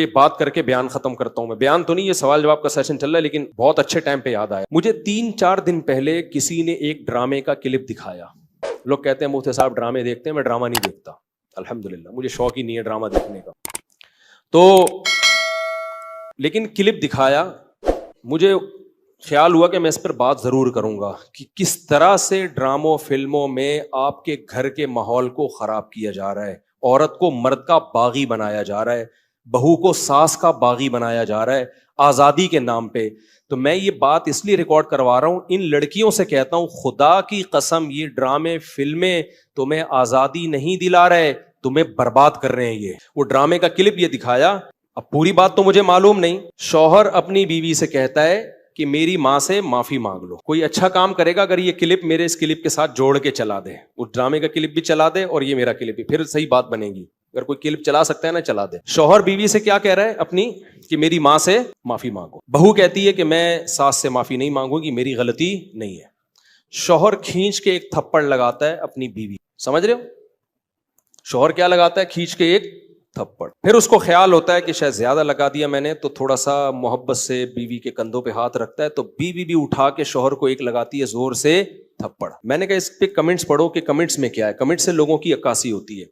پہ بات کر کے بیان ختم کرتا ہوں. میں بیان تو نہیں, یہ سوال جواب کا سیشن چل رہا ہے, لیکن بہت اچھے ٹائم پہ یاد آیا مجھے. 3-4 دن پہلے کسی نے ایک ڈرامے کا کلپ دکھایا. لوگ کہتے ہیں مفتی صاحب ڈرامے دیکھتے ہیں, میں ڈرامہ نہیں دیکھتا الحمدللہ, مجھے شوق ہی نہیں ہے ڈرامہ دیکھنے کا. تو لیکن کلپ دکھایا, مجھے خیال ہوا کہ میں اس پر بات ضرور کروں گا کہ کس طرح سے ڈراموں فلموں میں آپ کے گھر کے ماحول کو خراب کیا جا رہا ہے, عورت کو مرد کا باغی بنایا جا رہا ہے, بہو کو ساس کا باغی بنایا جا رہا ہے آزادی کے نام پہ. تو میں یہ بات اس لیے ریکارڈ کروا رہا ہوں, ان لڑکیوں سے کہتا ہوں خدا کی قسم یہ ڈرامے فلمیں تمہیں آزادی نہیں دلا رہے, تمہیں برباد کر رہے ہیں. یہ وہ ڈرامے کا کلپ یہ دکھایا, اب پوری بات تو مجھے معلوم نہیں. شوہر اپنی بیوی سے کہتا ہے کہ میری ماں سے معافی مانگ لو. کوئی اچھا کام کرے گا اگر یہ کلپ میرے اس کلپ کے ساتھ جوڑ کے چلا دے, اس ڈرامے کا کلپ بھی چلا دے اور یہ میرا کلپ بھی, پھر صحیح بات بنے گی. اگر کوئی کلپ چلا سکتا ہے نا چلا دے. شوہر بیوی سے کیا کہہ رہا ہے اپنی, کہ میری ماں سے معافی مانگو. بہو کہتی ہے کہ میں ساس سے معافی نہیں مانگوں گی, میری غلطی نہیں ہے. شوہر کھینچ کے ایک تھپڑ لگاتا ہے اپنی بیوی, سمجھ رہے ہو؟ شوہر کیا لگاتا ہے, کھینچ کے ایک تھپڑ. پھر اس کو خیال ہوتا ہے کہ شاید زیادہ لگا دیا میں نے, تو تھوڑا سا محبت سے بیوی کے کندھوں پہ ہاتھ رکھتا ہے, تو بیوی بھی اٹھا کے شوہر کو ایک لگاتی ہے زور سے تھپڑ. میں نے کہا اس پہ کمنٹس پڑھو کہ کمنٹس میں کیا ہے. کمنٹ سے لوگوں کی عکاسی ہوتی ہے.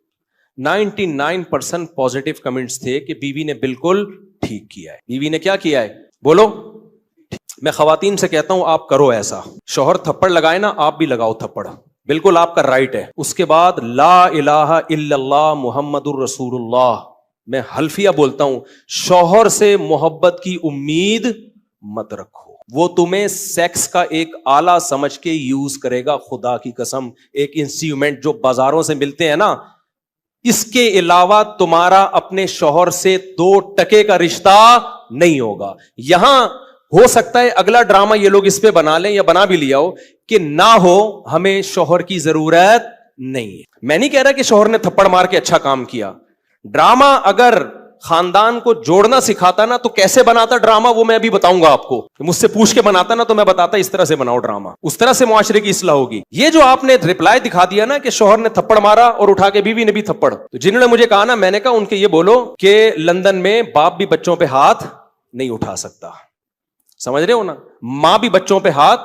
99% پازیٹیو کمنٹس تھے کہ بیوی نے بالکل ٹھیک کیا ہے. بیوی نے کیا کیا ہے بولو. میں خواتین سے کہتا ہوں آپ کرو ایسا, شوہر تھپڑ لگائے نا آپ بھی لگاؤ تھپڑ, بالکل آپ کا رائٹ ہے. اس کے بعد لا الہ الا اللہ محمد الرسول اللہ, میں حلفیہ بولتا ہوں, شوہر سے محبت کی امید مت رکھو, وہ تمہیں سیکس کا ایک آلہ سمجھ کے یوز کرے گا. خدا کی قسم ایک انسٹرومنٹ جو بازاروں سے ملتے ہیں نا, اس کے علاوہ تمہارا اپنے شوہر سے 2 ٹکے کا رشتہ نہیں ہوگا. یہاں ہو سکتا ہے اگلا ڈرامہ یہ لوگ اس پہ بنا لیں یا بنا بھی لیا ہو کہ نہ ہو, ہمیں شوہر کی ضرورت نہیں ہے. میں نہیں کہہ رہا کہ شوہر نے تھپڑ مار کے اچھا کام کیا. ڈرامہ اگر خاندان کو جوڑنا سکھاتا نا تو کیسے بناتا ڈرامہ, وہ میں ابھی بتاؤں گا آپ کو. مجھ سے پوچھ کے بناتا نا تو میں بتاتا اس طرح سے بناؤ ڈرامہ, اس طرح سے معاشرے کی اصلاح ہوگی. یہ جو آپ نے رپلائی دکھا دیا نا کہ شوہر نے تھپڑ مارا اور اٹھا کے بیوی نے بھی تھپڑ, تو جنہوں نے مجھے کہا نا, میں نے کہا ان کے یہ بولو کہ لندن میں باپ بھی بچوں پہ ہاتھ نہیں اٹھا سکتا. سمجھ رہے ہو نا, ماں بھی بچوں پہ ہاتھ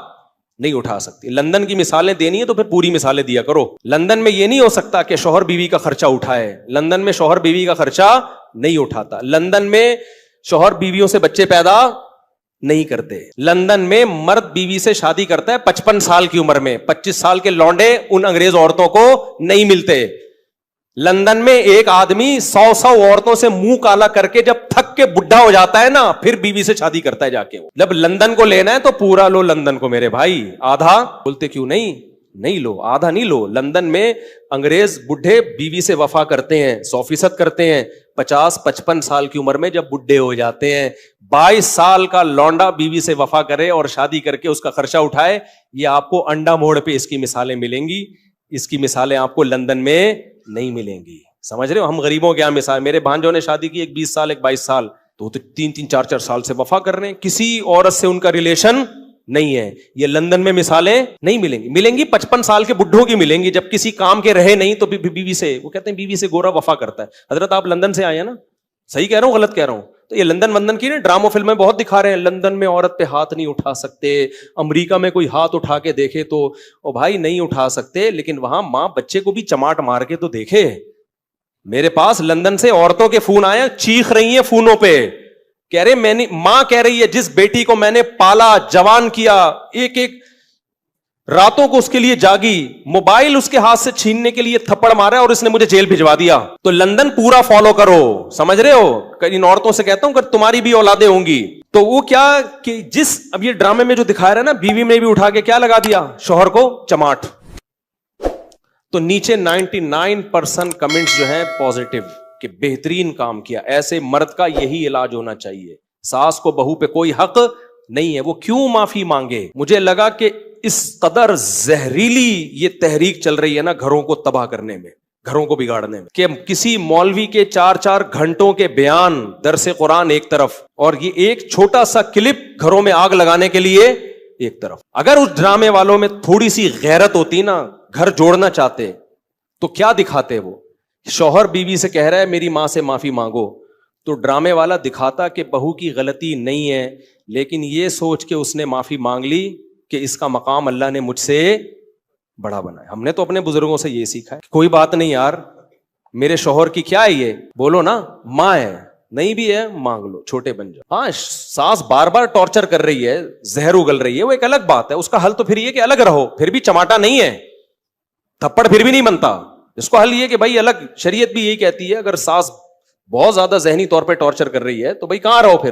نہیں اٹھا سکتی. لندن کی مثالیں دینی ہے تو پھر پوری مثالیں دیا کرو. لندن میں یہ نہیں ہو سکتا کہ شوہر بیوی کا خرچہ اٹھائے. لندن میں شوہر بیوی کا خرچہ نہیں اٹھاتا. لندن میں شوہر بیویوں سے بچے پیدا نہیں کرتے. لندن میں مرد بیوی سے شادی کرتا ہے 55 سال کی عمر میں. 25 سال کے لونڈے ان انگریز عورتوں کو نہیں ملتے. لندن میں ایک آدمی 100 عورتوں سے منہ کالا کر کے جب تھک کے بڈھا ہو جاتا ہے نا, پھر بیوی سے شادی کرتا ہے جا کے. جب لندن کو لینا ہے تو پورا لو لندن کو میرے بھائی, آدھا بولتے کیوں نہیں لو, آدھا نہیں لو. لندن میں انگریز بڈھے بیوی سے وفا کرتے ہیں, 100% کرتے ہیں. 50-55 سال کی عمر میں جب بڈھے ہو جاتے ہیں, 22 سال کا لونڈا بیوی سے وفا کرے اور شادی کر کے اس کا خرچہ اٹھائے. یہ آپ کو انڈا موڑ پہ اس کی مثالیں ملیں گی, اس کی مثالیں آپ کو لندن میں نہیں ملیں گی. سمجھ رہے ہو, ہم غریبوں کے یہاں مثال, میرے بھانجوں نے شادی کی, ایک 20 سال ایک 22 سال, تو 3-4 سال سے وفا کر رہے ہیں, کسی عورت سے ان کا ریلیشن نہیں ہے. یہ لندن میں مثالیں نہیں ملیں گی 55 سال کے بڈھوں کی ملیں گی, جب کسی کام کے رہے نہیں تو بیوی سے, وہ کہتے ہیں بیوی سے گورا وفا کرتا ہے. حضرت آپ لندن سے آئے ہیں نا, صحیح کہہ رہا ہوں غلط کہہ رہا ہوں؟ تو یہ لندن کی نا ڈراموں فلمیں بہت دکھا رہے ہیں, لندن میں عورت پہ ہاتھ نہیں اٹھا سکتے. امریکہ میں کوئی ہاتھ اٹھا کے دیکھے تو او بھائی نہیں اٹھا سکتے, لیکن وہاں ماں بچے کو بھی چماٹ مار کے تو دیکھے. میرے پاس لندن سے عورتوں کے فون آئے, چیخ رہی ہیں فونوں پہ, کہہ رہے میں نے, ماں کہہ رہی ہے جس بیٹی کو میں نے پالا جوان کیا, ایک راتوں کو اس کے لیے جاگی, موبائل اس کے ہاتھ سے چھیننے کے لیے تھپڑ مارا اور اس نے مجھے جیل بھجوا دیا. تو لندن پورا فالو کرو, سمجھ رہے ہو. ان عورتوں سے کہتا ہوں کہ تمہاری بھی اولادیں ہوں گی تو وہ کیا کہ جس اب یہ ڈرامے میں جو دکھایا رہا نا, بیوی میں بھی اٹھا کے کیا لگا دیا, شوہر کو چماٹ. تو نیچے 99% کمنٹس جو ہیں پازیٹیو کہ بہترین کام کیا. ایسے مرد کا یہی علاج ہونا چاہیے. ساس کو بہو پہ کوئی حق نہیں ہے, وہ کیوں معافی مانگے. مجھے لگا کہ اس قدر زہریلی یہ تحریک چل رہی ہے نا گھروں کو تباہ کرنے میں, گھروں کو بگاڑنے میں, کہ کسی مولوی کے 4 گھنٹوں کے بیان, درس قرآن ایک طرف, اور یہ ایک چھوٹا سا کلپ گھروں میں آگ لگانے کے لیے ایک طرف. اگر اس ڈرامے والوں میں تھوڑی سی غیرت ہوتی نا, گھر جوڑنا چاہتے, تو کیا دکھاتے وہ, شوہر بیوی سے کہہ رہا ہے میری ماں سے معافی مانگو, تو ڈرامے والا دکھاتا کہ بہو کی غلطی نہیں ہے، لیکن یہ سوچ کے اس نے معافی مانگ لی کہ اس کا مقام اللہ نے مجھ سے بڑا بنایا. ہم نے تو اپنے بزرگوں سے یہ سیکھا ہے. کوئی بات نہیں یار، میرے شوہر کی کیا ہے، یہ بولو نا ماں ہے، نہیں بھی ہے مانگ لو، چھوٹے بن جاؤ. ہاں ساس بار بار ٹارچر کر رہی ہے، زہر اگل رہی ہے، وہ ایک الگ بات ہے. اس کا حل تو پھر یہ کہ الگ رہو. پھر بھی چماٹا نہیں ہے، تھپڑ پھر بھی نہیں بنتا. اس کو حل یہ کہ بھائی الگ، شریعت بھی یہی کہتی ہے اگر ساس بہت زیادہ ذہنی طور پہ ٹارچر کر رہی ہے تو بھائی کہاں رہو. پھر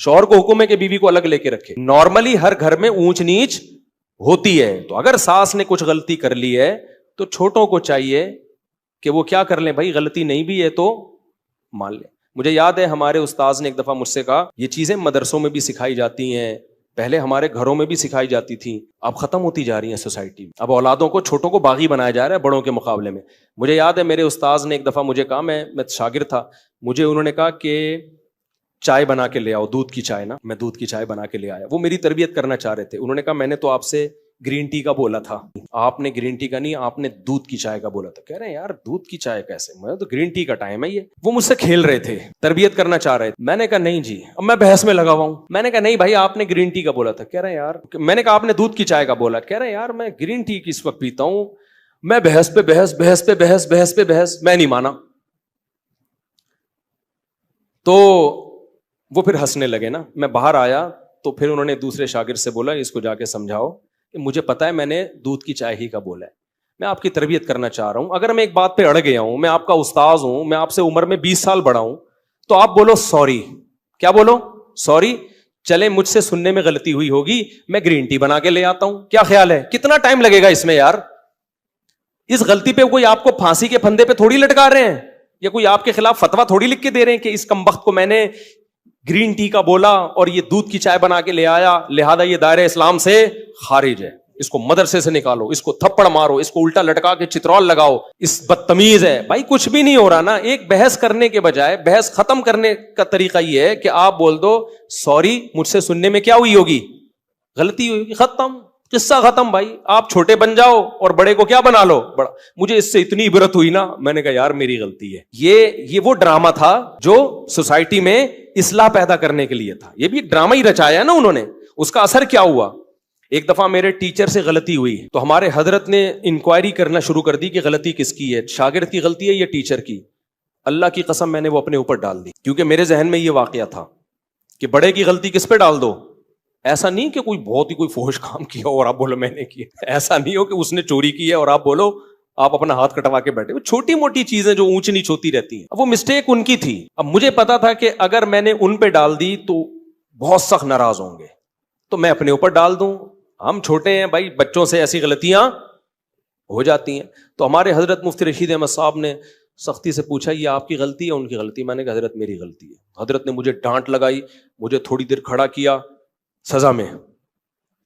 شوہر کو حکم ہے کہ بیوی کو الگ لے کے رکھے. نارملی ہر گھر میں اونچ نیچ ہوتی ہے، تو اگر ساس نے کچھ غلطی کر لی ہے تو چھوٹوں کو چاہیے کہ وہ کیا کر لیں، بھائی غلطی نہیں بھی ہے تو مان لیں. مجھے یاد ہے ہمارے استاذ نے ایک دفعہ مجھ سے کہا، یہ چیزیں مدرسوں میں بھی سکھائی جاتی ہیں، پہلے ہمارے گھروں میں بھی سکھائی جاتی تھی، اب ختم ہوتی جا رہی ہیں سوسائٹی میں. اب اولادوں کو، چھوٹوں کو باغی بنایا جا رہا ہے بڑوں کے مقابلے میں. مجھے یاد ہے میرے استاذ نے ایک دفعہ مجھے کہا، میں شاگرد تھا، مجھے انہوں نے کہا کہ چائے بنا کے لے آؤ، دودھ کی چائے نا. میں دودھ کی چائے بنا کے لے آیا. وہ میری تربیت کرنا چاہ رہے تھے. انہوں نے کہا میں نے تو آپ سے گرین ٹی کا بولا تھا، آپ نے گرین ٹی کا نہیں، آپ نے دودھ کی چائے کا بولا تھا. کہہ رہے ہیں یار دودھ کی چائے کیسے، میں تو گرین ٹی کا ٹائم ہے یہ. وہ مجھ سے کھیل رہے تھے، تربیت کرنا چاہ رہے تھے. میں نے کہا نہیں جی. اب میں بحث میں لگا ہوا ہوں. میں نے کہا نہیں بھائی آپ نے گرین ٹی کا بولا تھا. کہہ رہے ہیں یار، میں نے کہا آپ نے دودھ کی چائے کا بولا. کہہ رہے ہیں یار میں گرین ٹی کس وقت پیتا ہوں، میں بحث پہ بحث، بحث پہ بحث، بحث پہ بحث. میں نہیں مانا. تو وہ پھر ہنسنے لگے نا. میں باہر آیا تو پھر انہوں نے دوسرے شاگرد سے بولا اس کو جا کے سمجھاؤ کہ مجھے پتا ہے میں نے دودھ کی چائے ہی کا بولا ہے، میں آپ کی تربیت کرنا چاہ رہا ہوں. اگر میں ایک بات پہ اڑ گیا ہوں، میں آپ کا استاذ ہوں، میں آپ سے عمر میں 20 سال بڑا ہوں، تو آپ بولو سوری. کیا بولو؟ سوری. چلے مجھ سے سننے میں غلطی ہوئی ہوگی، میں گرین ٹی بنا کے لے آتا ہوں. کیا خیال ہے کتنا ٹائم لگے گا اس میں یار؟ اس غلطی پہ کوئی آپ کو پھانسی کے پھندے پہ تھوڑی لٹکا رہے ہیں، یا کوئی آپ کے خلاف فتویٰ تھوڑی لکھ کے دے رہے ہیں کہ اس کمبخت کو میں نے گرین ٹی کا بولا اور یہ دودھ کی چائے بنا کے لے آیا، لہذا یہ دائرہ اسلام سے خارج ہے، اس کو مدرسے سے نکالو، اس کو تھپڑ مارو، اس کو الٹا لٹکا کے چترول لگاؤ، اس بدتمیز ہے. بھائی کچھ بھی نہیں ہو رہا نا. ایک بحث کرنے کے بجائے بحث ختم کرنے کا طریقہ یہ ہے کہ آپ بول دو سوری، مجھ سے سننے میں کیا ہوئی ہوگی، غلطی ہوئی ہوگی، ختم، قصہ ختم. بھائی آپ چھوٹے بن جاؤ اور بڑے کو کیا بنا لو بڑا. مجھے اس سے اتنی عبرت ہوئی نا، میں نے کہا یار میری غلطی ہے. یہ وہ ڈرامہ تھا جو سوسائٹی میں اصلاح پیدا کرنے کے لیے تھا. یہ بھی ڈرامہ ہی رچایا نا انہوں نے. اس کا اثر کیا ہوا؟ ایک دفعہ میرے ٹیچر سے غلطی ہوئی تو ہمارے حضرت نے انکوائری کرنا شروع کر دی کہ غلطی کس کی ہے، شاگرد کی غلطی ہے یا ٹیچر کی. اللہ کی قسم میں نے وہ اپنے اوپر ڈال دی، کیونکہ میرے ذہن میں یہ واقعہ تھا کہ بڑے کی غلطی کس پہ ڈال دو. ایسا نہیں کہ کوئی بہت ہی کوئی فحش کام کیا اور آپ بولو میں نے کیا. ایسا نہیں ہو کہ اس نے چوری کی ہے اور آپ بولو، آپ اپنا ہاتھ کٹوا کے بیٹھے. وہ چھوٹی موٹی چیزیں جو اونچ نیچ ہوتی رہتی ہیں. اب وہ مسٹیک ان کی تھی. اب مجھے پتا تھا کہ اگر میں نے ان پہ ڈال دی تو بہت سخت ناراض ہوں گے، تو میں اپنے اوپر ڈال دوں. ہم چھوٹے ہیں بھائی، بچوں سے ایسی غلطیاں ہو جاتی ہیں. تو ہمارے حضرت مفتی رشید احمد صاحب نے سختی سے پوچھا یہ آپ کی غلطی ہے ان کی غلطی؟ میں نے کہا حضرت میری غلطی ہے. حضرت نے مجھے ڈانٹ لگائی، مجھے تھوڑی دیر کھڑا کیا سزا میں،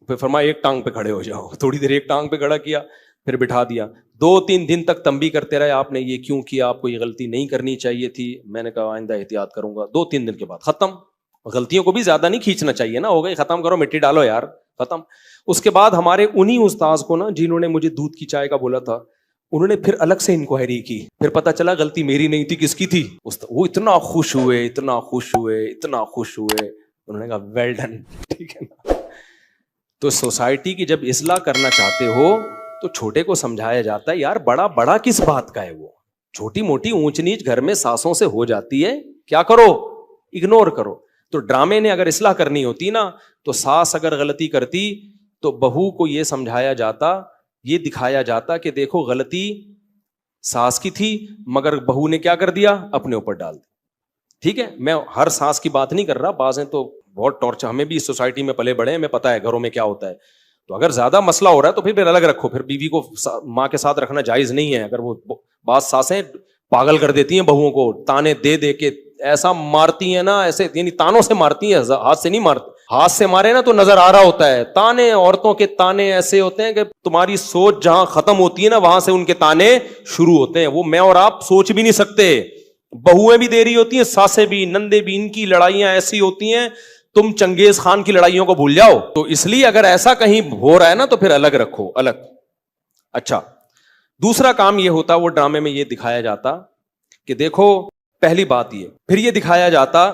پھر فرمایا ایک ٹانگ پہ کھڑے ہو جاؤ. تھوڑی دیر ایک ٹانگ پہ کھڑا کیا، پھر بٹھا دیا. 2-3 دن تک تنبیہ کرتے رہے، آپ نے یہ کیوں کیا، آپ کو یہ غلطی نہیں کرنی چاہیے تھی. میں نے کہا آئندہ احتیاط کروں گا. 2-3 دن کے بعد ختم. غلطیوں کو بھی زیادہ نہیں کھینچنا چاہیے نا، ہو گئی ختم کرو، مٹی ڈالو یار، ختم. اس کے بعد ہمارے انہی استاذ کو نا جنہوں نے مجھے دودھ کی چائے کا بولا تھا، انہوں نے پھر الگ سے انکوائری کی. پھر پتا چلا غلطی میری نہیں تھی، کس کی تھی. وہ اتنا خوش ہوئے، اتنا خوش ہوئے، اتنا خوش ہوئے. انہوں نے کہا ویل ڈن. ٹھیک ہے نا. تو سوسائٹی کی جب اصلاح کرنا چاہتے ہو تو چھوٹے کو سمجھایا جاتا ہے یار بڑا بڑا کس بات کا ہے. وہ چھوٹی موٹی اونچ نیچ گھر میں ساسوں سے ہو جاتی ہے، کیا کرو، اگنور کرو. تو ڈرامے نے اگر اصلاح کرنی ہوتی نا، تو ساس اگر غلطی کرتی تو بہو کو یہ سمجھایا جاتا، یہ دکھایا جاتا کہ دیکھو غلطی ساس کی تھی مگر بہو نے کیا کر دیا، اپنے اوپر ڈال دی. ٹھیک ہے، میں ہر ساس کی بات نہیں کر رہا، بعض ہیں تو بہت ٹارچر، ہمیں بھی اس سوسائٹی میں پلے بڑے ہیں، ہمیں پتا ہے گھروں میں کیا ہوتا ہے. تو اگر زیادہ مسئلہ ہو رہا ہے تو پھر الگ رکھو. پھر بیوی کو ماں کے ساتھ رکھنا جائز نہیں ہے. اگر وہ بعض ساسیں پاگل کر دیتی ہیں بہوؤں کو، تانے دے دے کے ایسا مارتی ہیں نا، ایسے یعنی تانوں سے مارتی ہیں، ہاتھ سے نہیں مارتی. ہاتھ سے مارے نا تو نظر آ رہا ہوتا ہے. تانے، عورتوں کے تانے ایسے ہوتے ہیں کہ تمہاری سوچ جہاں ختم ہوتی ہے نا وہاں سے ان کے تانے شروع ہوتے ہیں. وہ میں اور آپ سوچ بھی نہیں سکتے. بہویں بھی دے رہی ہوتی ہیں، ساسیں بھی، نندے بھی. ان کی لڑائیاں ایسی ہوتی ہیں تم چنگیز خان کی لڑائیوں کو بھول جاؤ. تو اس لیے اگر ایسا کہیں ہو رہا ہے نا تو پھر الگ رکھو، الگ. اچھا، دوسرا کام یہ ہوتا، وہ ڈرامے میں یہ دکھایا جاتا کہ دیکھو پہلی بات یہ. پھر یہ دکھایا جاتا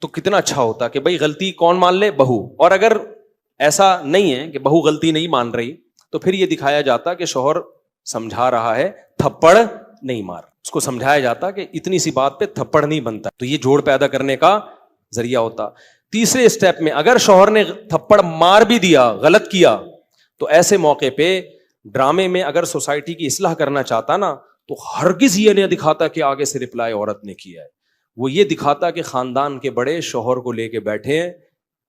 تو کتنا اچھا ہوتا کہ بھائی غلطی کون مان لے؟ بہو. اور اگر ایسا نہیں ہے کہ بہو غلطی نہیں مان رہی تو پھر یہ دکھایا جاتا کہ شوہر سمجھا رہا ہے تھپڑ نہیں مار. اس کو سمجھایا جاتا کہ اتنی سی بات پہ تھپڑ نہیں بنتا. تو یہ جوڑ پیدا کرنے کا ذریعہ ہوتا. تیسرے اسٹیپ میں اگر شوہر نے تھپڑ مار بھی دیا، غلط کیا، تو ایسے موقع پہ ڈرامے میں اگر سوسائٹی کی اصلاح کرنا چاہتا نا تو ہرگز یہ نہیں دکھاتا کہ آگے سے رپلائی عورت نے کیا ہے. وہ یہ دکھاتا کہ خاندان کے بڑے شوہر کو لے کے بیٹھے ہیں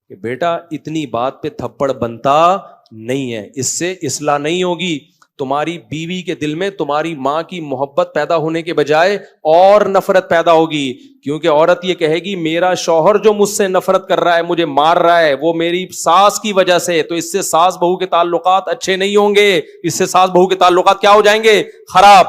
کہ بیٹا اتنی بات پہ تھپڑ بنتا نہیں ہے، اس سے اصلاح نہیں ہوگی. تمہاری بیوی کے دل میں تمہاری ماں کی محبت پیدا ہونے کے بجائے اور نفرت پیدا ہوگی. کیونکہ عورت یہ کہے گی میرا شوہر جو مجھ سے نفرت کر رہا ہے، مجھے مار رہا ہے، وہ میری ساس کی وجہ سے. تو اس سے ساس بہو کے تعلقات اچھے نہیں ہوں گے، اس سے ساس بہو کے تعلقات کیا ہو جائیں گے؟ خراب.